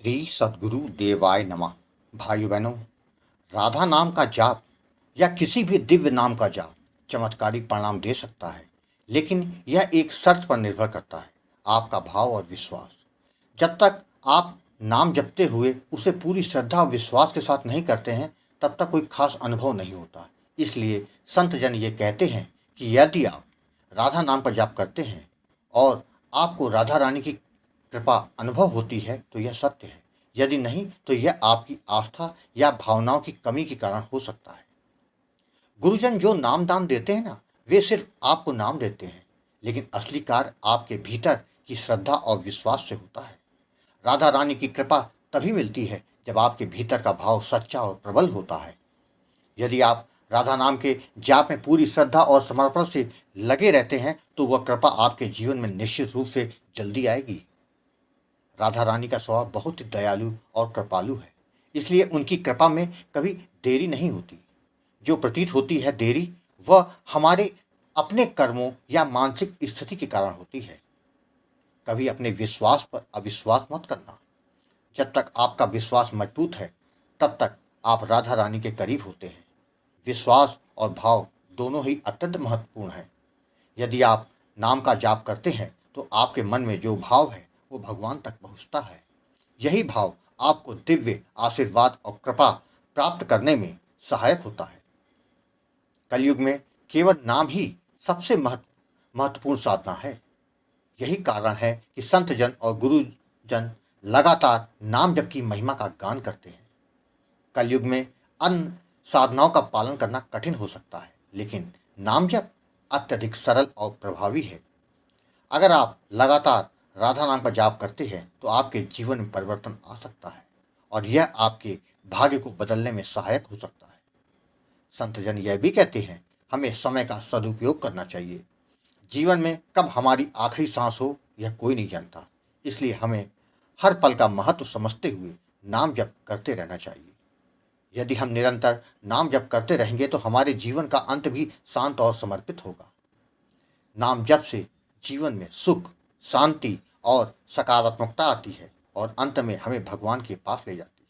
श्री सद्गुरु देवाय नमः। भाइयों बहनों, राधा नाम का जाप या किसी भी दिव्य नाम का जाप चमत्कारिक परिणाम दे सकता है, लेकिन यह एक शर्त पर निर्भर करता है, आपका भाव और विश्वास। जब तक आप नाम जपते हुए उसे पूरी श्रद्धा और विश्वास के साथ नहीं करते हैं, तब तक कोई खास अनुभव नहीं होता। इसलिए संत जन ये कहते हैं कि यदि आप राधा नाम का जाप करते हैं और आपको राधा रानी की कृपा अनुभव होती है तो यह सत्य है। यदि नहीं तो यह आपकी आस्था या भावनाओं की कमी के कारण हो सकता है। गुरुजन जो नामदान देते हैं ना, वे सिर्फ आपको नाम देते हैं, लेकिन असली कार्य आपके भीतर की श्रद्धा और विश्वास से होता है। राधा रानी की कृपा तभी मिलती है जब आपके भीतर का भाव सच्चा और प्रबल होता है। यदि आप राधा नाम के जाप में पूरी श्रद्धा और समर्पण से लगे रहते हैं तो वह कृपा आपके जीवन में निश्चित रूप से जल्दी आएगी। राधा रानी का स्वभाव बहुत ही दयालु और कृपालु है, इसलिए उनकी कृपा में कभी देरी नहीं होती। जो प्रतीत होती है देरी, वह हमारे अपने कर्मों या मानसिक स्थिति के कारण होती है। कभी अपने विश्वास पर अविश्वास मत करना। जब तक आपका विश्वास मजबूत है, तब तक आप राधा रानी के करीब होते हैं। विश्वास और भाव दोनों ही अत्यंत महत्वपूर्ण हैं। यदि आप नाम का जाप करते हैं तो आपके मन में जो भाव है वो भगवान तक पहुंचता है। यही भाव आपको दिव्य आशीर्वाद और कृपा प्राप्त करने में सहायक होता है। कलयुग में केवल नाम ही सबसे महत्वपूर्ण साधना है। यही कारण है कि संत जन और गुरुजन लगातार नाम जप की महिमा का गान करते हैं। कलयुग में अन्य साधनाओं का पालन करना कठिन हो सकता है, लेकिन नाम जप अत्यधिक सरल और प्रभावी है। अगर आप लगातार राधा नाम का जाप करते हैं तो आपके जीवन में परिवर्तन आ सकता है और यह आपके भाग्य को बदलने में सहायक हो सकता है। संत जन यह भी कहते हैं, हमें समय का सदुपयोग करना चाहिए। जीवन में कब हमारी आखिरी सांस हो यह कोई नहीं जानता, इसलिए हमें हर पल का महत्व समझते हुए नाम जप करते रहना चाहिए। यदि हम निरंतर नाम जप करते रहेंगे तो हमारे जीवन का अंत भी शांत और समर्पित होगा। नाम जप से जीवन में सुख, शांति और सकारात्मकता आती है और अंत में हमें भगवान के पास ले जाती है।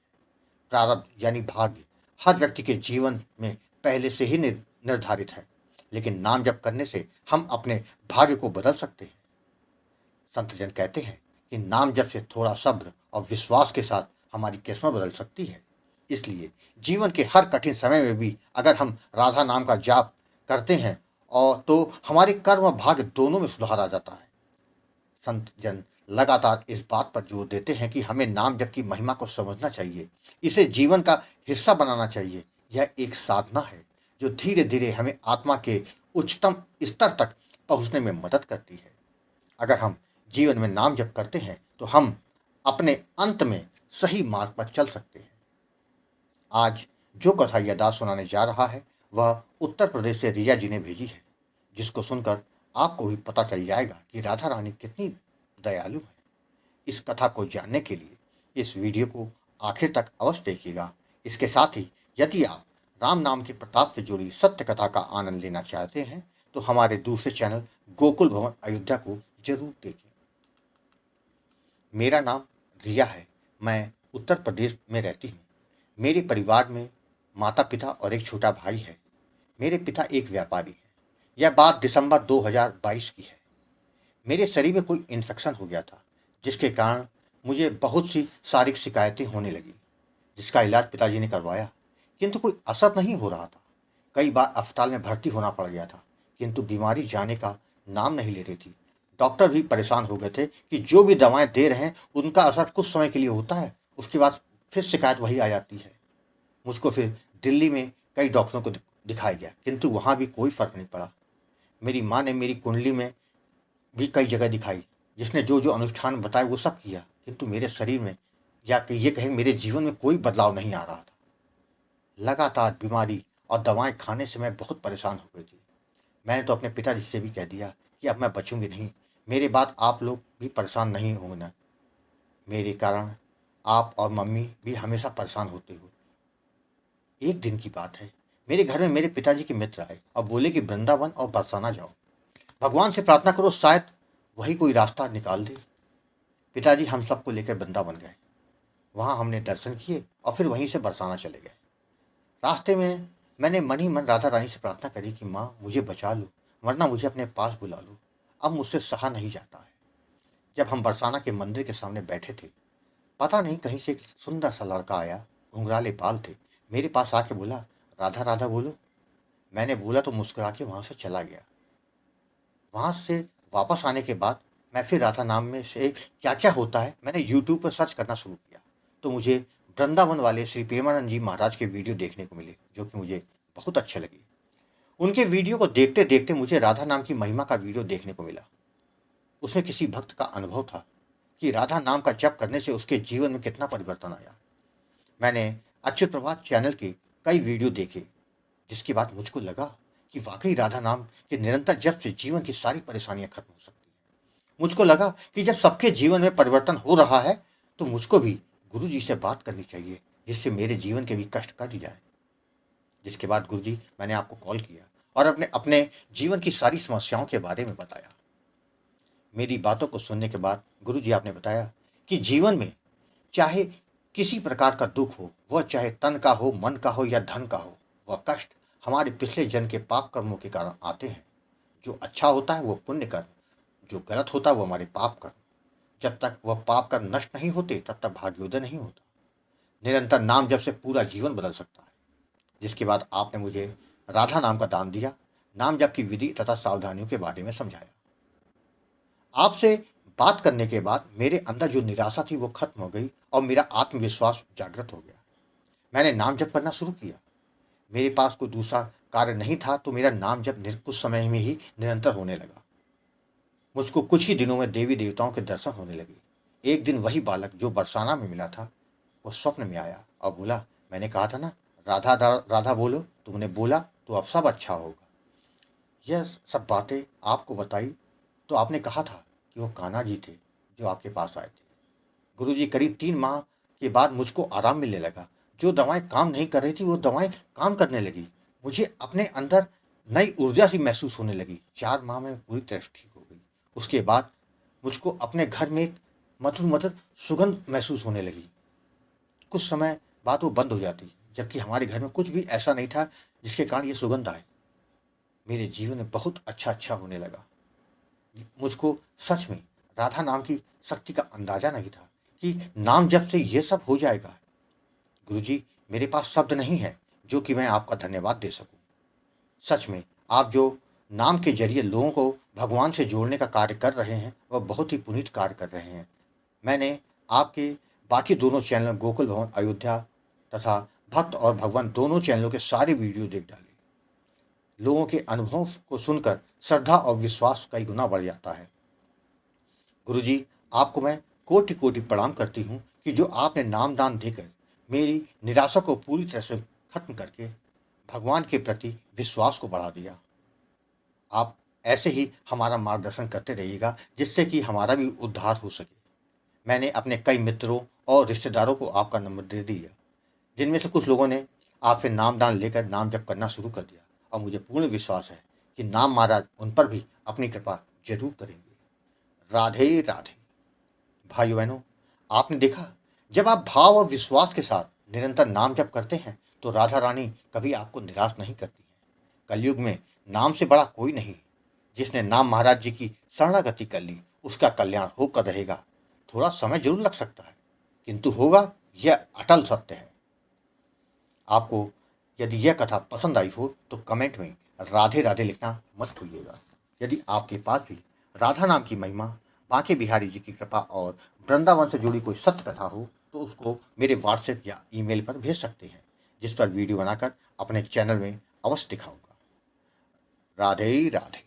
प्रारब्ध यानी भाग्य हर व्यक्ति के जीवन में पहले से ही निर्धारित है, लेकिन नाम जप करने से हम अपने भाग्य को बदल सकते हैं। संत जन कहते हैं कि नाम जप से थोड़ा सब्र और विश्वास के साथ हमारी किस्मत बदल सकती है। इसलिए जीवन के हर कठिन समय में भी अगर हम राधा नाम का जाप करते हैं और तो हमारे कर्म और भाग्य दोनों में सुधार आ जाता है। संत जन लगातार इस बात पर जोर देते हैं कि हमें नाम जप की महिमा को समझना चाहिए, इसे जीवन का हिस्सा बनाना चाहिए। यह एक साधना है जो धीरे धीरे हमें आत्मा के उच्चतम स्तर तक पहुंचने में मदद करती है। अगर हम जीवन में नाम जप करते हैं तो हम अपने अंत में सही मार्ग पर चल सकते हैं। आज जो कथा यह दास सुनाने जा रहा है वह उत्तर प्रदेश से रिया जी ने भेजी है, जिसको सुनकर आपको भी पता चल जाएगा कि राधा रानी कितनी दयालु है। इस कथा को जानने के लिए इस वीडियो को आखिर तक अवश्य देखिएगा। इसके साथ ही यदि आप राम नाम के प्रताप से जुड़ी सत्य कथा का आनंद लेना चाहते हैं तो हमारे दूसरे चैनल गोकुल भवन अयोध्या को जरूर देखें। मेरा नाम रिया है, मैं उत्तर प्रदेश में रहती हूँ। मेरे परिवार में माता पिता और एक छोटा भाई है। मेरे पिता एक व्यापारी हैं। यह बात दिसंबर 2022 की है। मेरे शरीर में कोई इन्फेक्शन हो गया था, जिसके कारण मुझे बहुत सी शारीरिक शिकायतें होने लगी, जिसका इलाज पिताजी ने करवाया, किंतु कोई असर नहीं हो रहा था। कई बार अस्पताल में भर्ती होना पड़ गया था, किंतु बीमारी जाने का नाम नहीं ले रही थी। डॉक्टर भी परेशान हो गए थे कि जो भी दवाएं दे रहे हैं उनका असर कुछ समय के लिए होता है, उसके बाद फिर शिकायत वही आ जाती है। मुझको फिर दिल्ली में कई डॉक्टरों को दिखाया गया, किंतु वहाँ भी कोई फर्क नहीं पड़ा। मेरी माँ ने मेरी कुंडली में भी कई जगह दिखाई, जिसने जो जो अनुष्ठान बताए वो सब किया, किंतु मेरे शरीर में या ये कहें मेरे जीवन में कोई बदलाव नहीं आ रहा था। लगातार बीमारी और दवाएं खाने से मैं बहुत परेशान हो गई थी। मैंने तो अपने पिताजी से भी कह दिया कि अब मैं बचूंगी नहीं, मेरे बाद आप लोग भी परेशान नहीं होंगे ना। मेरे कारण आप और मम्मी भी हमेशा परेशान होते हो। एक दिन की बात है, मेरे घर में मेरे पिताजी के मित्र आए और बोले कि वृंदावन और बरसाना जाओ, भगवान से प्रार्थना करो, शायद वही कोई रास्ता निकाल दे। पिताजी हम सबको लेकर वृंदावन गए। वहाँ हमने दर्शन किए और फिर वहीं से बरसाना चले गए। रास्ते में मैंने मन ही मन राधा रानी से प्रार्थना करी कि माँ मुझे बचा लो, वरना मुझे अपने पास बुला लो, अब मुझसे सहा नहीं जाता है। जब हम बरसाना के मंदिर के सामने बैठे थे, पता नहीं कहीं से एक सुंदर सा लड़का आया, घुंघराले बाल थे, मेरे पास आके बोला, राधा राधा बोलो। मैंने बोला तो मुस्कुरा के वहाँ से चला गया। वहाँ से वापस आने के बाद मैं फिर राधा नाम में से क्या क्या होता है मैंने यूट्यूब पर सर्च करना शुरू किया, तो मुझे वृंदावन वाले श्री प्रेमानंद जी महाराज के वीडियो देखने को मिले, जो कि मुझे बहुत अच्छे लगे। उनके वीडियो को देखते देखते मुझे राधा नाम की महिमा का वीडियो देखने को मिला। उसमें किसी भक्त का अनुभव था कि राधा नाम का जप करने से उसके जीवन में कितना परिवर्तन आया। मैंने अच्युत प्रभात चैनल के कई वीडियो देखे, जिसके बाद मुझको लगा कि वाकई राधा नाम के निरंतर जप से जीवन की सारी परेशानियां खत्म हो सकती हैं। मुझको लगा कि जब सबके जीवन में परिवर्तन हो रहा है तो मुझको भी गुरु जी से बात करनी चाहिए, जिससे मेरे जीवन के भी कष्ट कट जाए। जिसके बाद गुरु जी मैंने आपको कॉल किया और अपने अपने जीवन की सारी समस्याओं के बारे में बताया। मेरी बातों को सुनने के बाद गुरु जी आपने बताया कि जीवन में चाहे किसी प्रकार का दुख हो, वह चाहे तन का हो, मन का हो या धन का हो, वह कष्ट हमारे पिछले जन्म के पाप कर्मों के कारण आते हैं। जो अच्छा होता है वो पुण्य कर्म, जो गलत होता है वो हमारे पाप कर्म। जब तक वह पाप कर्म नष्ट नहीं होते तब तक भाग्योदय नहीं होता। निरंतर नाम जप से पूरा जीवन बदल सकता है। जिसके बाद आपने मुझे राधा नाम का दान दिया, नाम जप की विधि तथा सावधानियों के बारे में समझाया। आपसे बात करने के बाद मेरे अंदर जो निराशा थी वो खत्म हो गई और मेरा आत्मविश्वास जागृत हो गया। मैंने नाम जप करना शुरू किया। मेरे पास कोई दूसरा कार्य नहीं था, तो मेरा नाम जप कुछ समय में ही निरंतर होने लगा। मुझको कुछ ही दिनों में देवी देवताओं के दर्शन होने लगे। एक दिन वही बालक जो बरसाना में मिला था, वो स्वप्न में आया और बोला, मैंने कहा था ना राधा राधा बोलो, तुमने बोला तो अब सब अच्छा होगा। यह सब बातें आपको बताई तो आपने कहा था कि वो कान्हा जी थे जो आपके पास आए थे। गुरुजी, करीब 3 माह के बाद मुझको आराम मिलने लगा। जो दवाएं काम नहीं कर रही थी वो दवाएं काम करने लगी। मुझे अपने अंदर नई ऊर्जा सी महसूस होने लगी। 4 माह में पूरी तरह से ठीक हो गई। उसके बाद मुझको अपने घर में एक मधुर मधुर सुगंध महसूस होने लगी। कुछ समय बाद वो बंद हो जाती, जबकि हमारे घर में कुछ भी ऐसा नहीं था जिसके कारण ये सुगंध आए। मेरे जीवन में बहुत अच्छा होने लगा। मुझको सच में राधा नाम की शक्ति का अंदाजा नहीं था कि नाम जप से ये सब हो जाएगा। गुरुजी, मेरे पास शब्द नहीं है जो कि मैं आपका धन्यवाद दे सकूं। सच में आप जो नाम के जरिए लोगों को भगवान से जोड़ने का कार्य कर रहे हैं वह बहुत ही पुनीत कार्य कर रहे हैं। मैंने आपके बाकी दोनों चैनल गोकुल भवन अयोध्या तथा भक्त और भगवान दोनों चैनलों के सारे वीडियो देख डाले। लोगों के अनुभव को सुनकर श्रद्धा और विश्वास कई गुना बढ़ जाता है। गुरुजी, आपको मैं कोटि कोटि प्रणाम करती हूँ कि जो आपने नामदान देकर मेरी निराशा को पूरी तरह से खत्म करके भगवान के प्रति विश्वास को बढ़ा दिया। आप ऐसे ही हमारा मार्गदर्शन करते रहिएगा, जिससे कि हमारा भी उद्धार हो सके। मैंने अपने कई मित्रों और रिश्तेदारों को आपका नंबर दे दिया, जिनमें से कुछ लोगों ने आपसे नामदान लेकर नाम जप करना शुरू कर दिया और मुझे पूर्ण विश्वास है कि नाम महाराज उन पर भी अपनी कृपा जरूर करेंगे। राधे राधे। भाइयों बहनों, आपने देखा, जब आप भाव और विश्वास के साथ निरंतर नाम जप करते हैं तो राधा रानी कभी आपको निराश नहीं करती है। कलयुग में नाम से बड़ा कोई नहीं। जिसने नाम महाराज जी की शरणागति कर ली उसका कल्याण होकर रहेगा। थोड़ा समय जरूर लग सकता है, किंतु होगा, यह अटल सत्य है। आपको यदि यह कथा पसंद आई हो तो कमेंट में राधे राधे लिखना मत भूलिएगा। यदि आपके पास भी राधा नाम की महिमा, बांके बिहारी जी की कृपा और वृंदावन से जुड़ी कोई सत्य कथा हो तो उसको मेरे व्हाट्सएप या ईमेल पर भेज सकते हैं, जिस पर वीडियो बनाकर अपने चैनल में अवश्य दिखाऊंगा। राधे राधे।